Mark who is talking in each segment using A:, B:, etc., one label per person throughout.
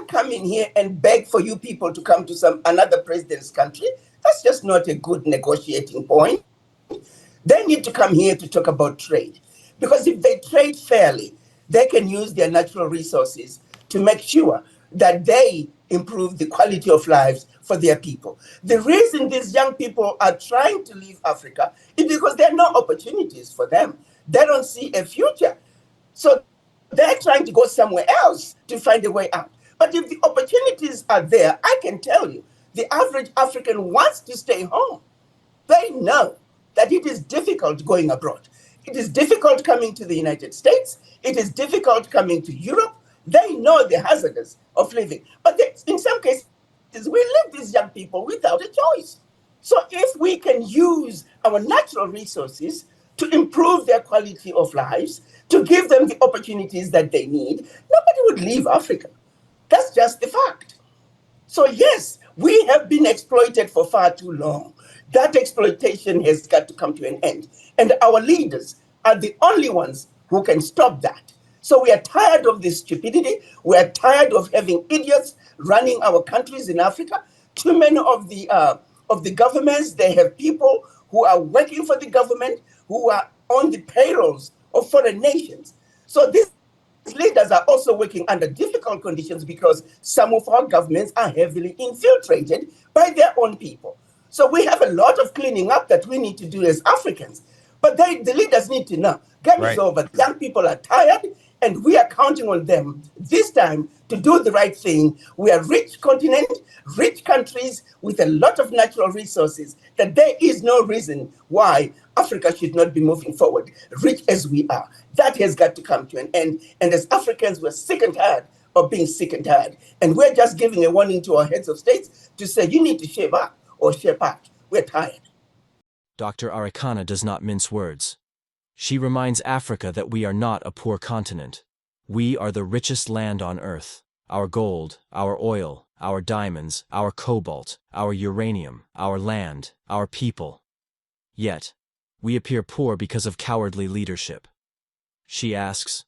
A: can't come in here and beg for you people to come to another president's country. That's just not a good negotiating point. They need to come here to talk about trade. Because if they trade fairly, they can use their natural resources to make sure that they improve the quality of lives for their people. The reason these young people are trying to leave Africa is because there are no opportunities for them. They don't see a future. So they're trying to go somewhere else to find a way out. But if the opportunities are there, I can tell you, the average African wants to stay home. They know that it is difficult going abroad. It is difficult coming to the United States. It is difficult coming to Europe. They know the hazards of living. But in some cases, we leave these young people without a choice. So if we can use our natural resources to improve their quality of lives, to give them the opportunities that they need, nobody would leave Africa. That's just the fact. So, yes, we have been exploited for far too long. That exploitation has got to come to an end. And our leaders are the only ones who can stop that. So, we are tired of this stupidity. We are tired of having idiots running our countries in Africa. Too many of the governments, they have people who are working for the government, who are on the payrolls of foreign nations. So, these leaders are also working under difficult conditions because some of our governments are heavily infiltrated by their own people. So we have a lot of cleaning up that we need to do as Africans. But the leaders need to know game is
B: Right.
A: over. Young people are tired, and we are counting on them this time to do the right thing. We are rich continent, rich countries with a lot of natural resources. That there is no reason why Africa should not be moving forward, rich as we are. That has got to come to an end. And as Africans, we're sick and tired of being sick and tired. And we're just giving a warning to our heads of states to say, you need to shape up or shape out. We're tired.
B: Dr. Arikana does not mince words. She reminds Africa that we are not a poor continent. We are the richest land on earth. Our gold, our oil, our diamonds, our cobalt, our uranium, our land, our people. Yet, we appear poor because of cowardly leadership. She asks,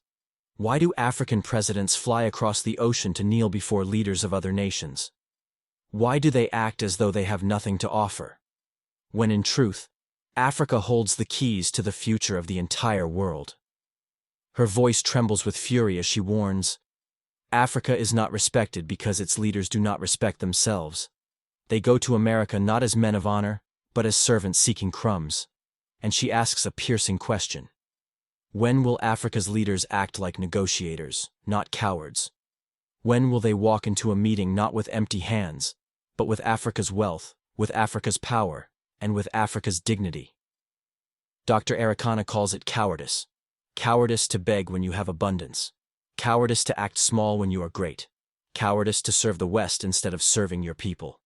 B: why do African presidents fly across the ocean to kneel before leaders of other nations? Why do they act as though they have nothing to offer? When in truth, Africa holds the keys to the future of the entire world. Her voice trembles with fury as she warns, Africa is not respected because its leaders do not respect themselves. They go to America not as men of honor, but as servants seeking crumbs. And she asks a piercing question. When will Africa's leaders act like negotiators, not cowards? When will they walk into a meeting not with empty hands, but with Africa's wealth, with Africa's power, and with Africa's dignity? Dr. Arikana calls it cowardice. Cowardice to beg when you have abundance. Cowardice to act small when you are great. Cowardice to serve the West instead of serving your people.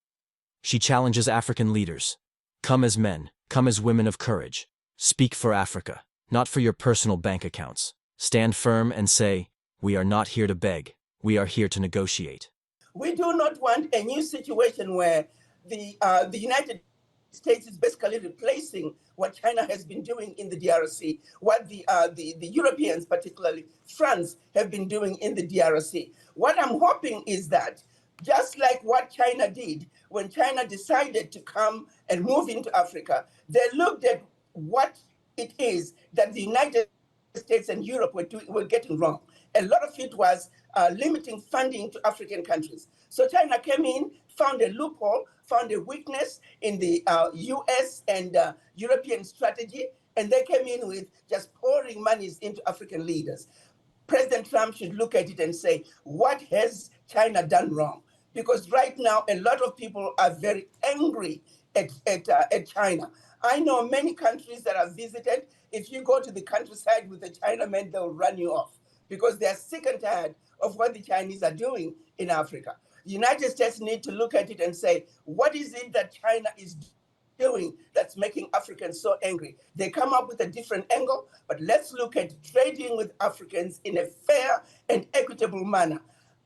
B: She challenges African leaders. Come as men, come as women of courage. Speak for Africa, not for your personal bank accounts. Stand firm and say, we are not here to beg, we are here to negotiate.
A: We do not want a new situation where the United States is basically replacing what China has been doing in the DRC, what the Europeans, particularly France, have been doing in the DRC. What I'm hoping is that just like what China did when China decided to come and move into Africa, they looked at what it is that the United States and Europe were getting wrong. A lot of it was limiting funding to African countries. So China came in, found a loophole, found a weakness in the US and European strategy, and they came in with just pouring monies into African leaders. President Trump should look at it and say, what has China done wrong? Because right now, a lot of people are very angry at China. I know many countries that I've visited. If you go to the countryside with the Chinamen, they'll run you off because they're sick and tired of what the Chinese are doing in Africa. The United States need to look at it and say, what is it that China is doing that's making Africans so angry? They come up with a different angle, but let's look at trading with Africans in a fair and equitable manner.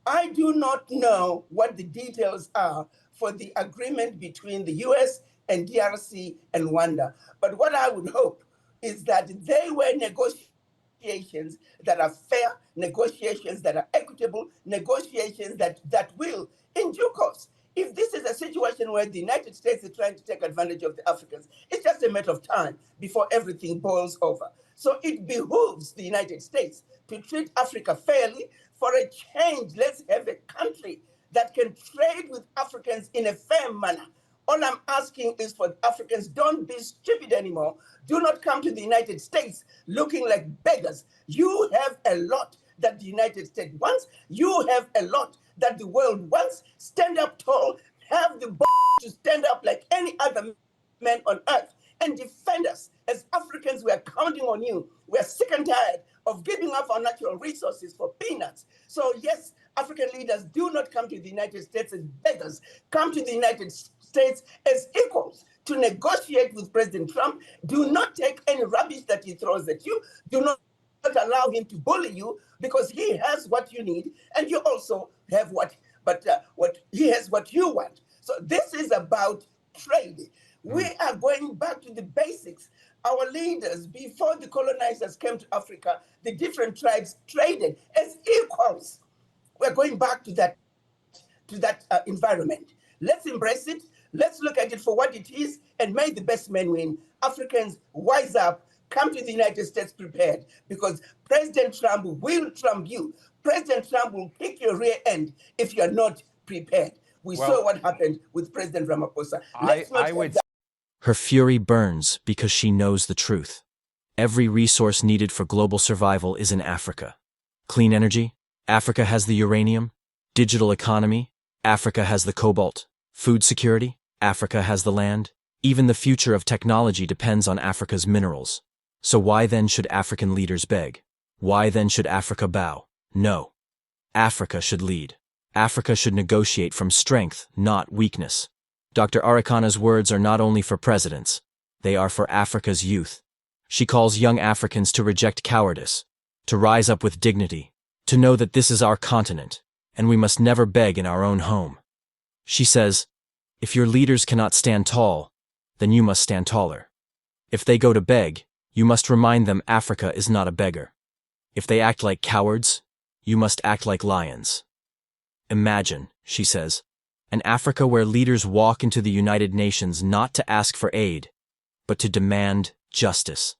A: I do not know what the details are for the agreement between the US and DRC and Rwanda, but what I would hope is that they were negotiating negotiations that are fair, negotiations that are equitable, negotiations that will, in due course, if this is a situation where the United States is trying to take advantage of the Africans, it's just a matter of time before everything boils over. So it behooves the United States to treat Africa fairly. For a change, let's have a country that can trade with Africans in a fair manner. All I'm asking is for Africans, don't be stupid anymore. Do not come to the United States looking like beggars. You have a lot that the United States wants. You have a lot that the world wants. Stand up tall. Have the to stand up like any other man on earth and defend us. As Africans, we are counting on you. We are sick and tired of giving up our natural resources for peanuts. So yes, African leaders, do not come to the United States as beggars. Come to the United States as equals to negotiate with President Trump. Do not take any rubbish that he throws at you. Do not allow him to bully you, because he has what you need and you also have what he has what you want. So this is about trade. We are going back to the basics. Our leaders, before the colonizers came to Africa, the different tribes traded as equals. We're going back to that environment. Let's embrace it. Let's look at it for what it is, and may the best men win. Africans, wise up. Come to the United States prepared, because President Trump will trump you. President Trump will kick your rear end if you're not prepared. We saw what happened with President Ramaphosa.
B: Her fury burns because she knows the truth. Every resource needed for global survival is in Africa. Clean energy? Africa has the uranium. Digital economy? Africa has the cobalt. Food security? Africa has the land. Even the future of technology depends on Africa's minerals. So why then should African leaders beg? Why then should Africa bow? No. Africa should lead. Africa should negotiate from strength, not weakness. Dr. Arikana's words are not only for presidents, they are for Africa's youth. She calls young Africans to reject cowardice, to rise up with dignity, to know that this is our continent, and we must never beg in our own home. She says, if your leaders cannot stand tall, then you must stand taller. If they go to beg, you must remind them Africa is not a beggar. If they act like cowards, you must act like lions. Imagine, she says, an Africa where leaders walk into the United Nations not to ask for aid, but to demand justice.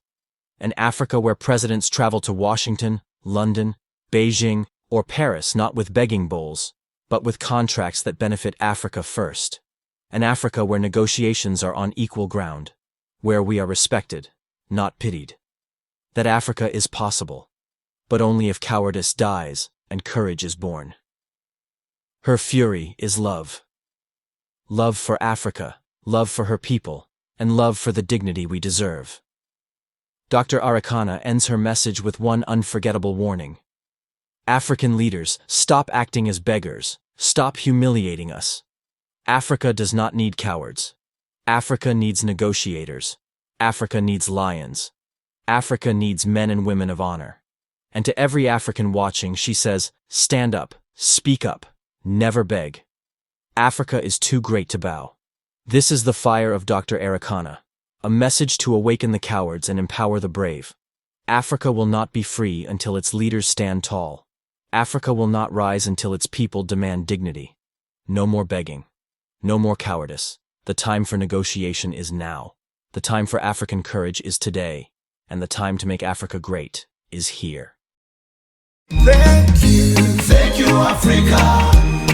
B: An Africa where presidents travel to Washington, London, Beijing, or Paris not with begging bowls, but with contracts that benefit Africa first. An Africa where negotiations are on equal ground, where we are respected, not pitied. That Africa is possible, but only if cowardice dies and courage is born. Her fury is love. Love for Africa, love for her people, and love for the dignity we deserve. Dr. Arikana ends her message with one unforgettable warning. African leaders, stop acting as beggars, stop humiliating us. Africa does not need cowards. Africa needs negotiators. Africa needs lions. Africa needs men and women of honor. And to every African watching, she says, stand up, speak up, never beg. Africa is too great to bow. This is the fire of Dr. Arikana, a message to awaken the cowards and empower the brave. Africa will not be free until its leaders stand tall. Africa will not rise until its people demand dignity. No more begging. No more cowardice. The time for negotiation is now. The time for African courage is today. And the time to make Africa great is here.
C: Thank you, Africa.